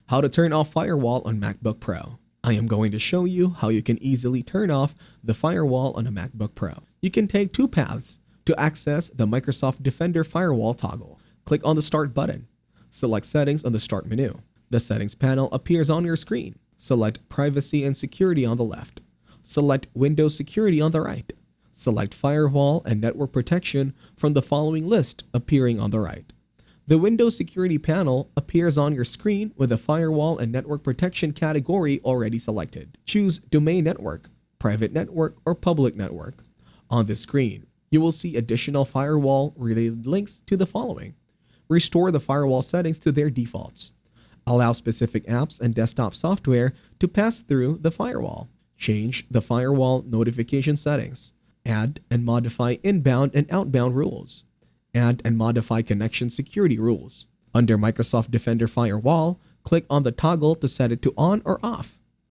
How to turn off Firewall on MacBook Pro. I am going to show you how you can easily turn off the Firewall on a MacBook Pro. You can take two paths to access the Microsoft Defender Firewall toggle. Click on the Start button. Select Settings on the Start menu. The Settings panel appears on your screen. Select Privacy and Security on the left. Select Windows Security on the right. Select Firewall and Network Protection from the following list appearing on the right. The Windows Security panel appears on your screen with the Firewall and Network Protection category already selected. Choose Domain Network, Private Network, or Public Network. On the screen, you will see additional firewall-related links to the following. Restore the firewall settings to their defaults. Allow specific apps and desktop software to pass through the firewall. Change the firewall notification settings. Add and modify inbound and outbound rules. Add and modify connection security rules. Under Microsoft Defender Firewall, click on the toggle to set it to on or off.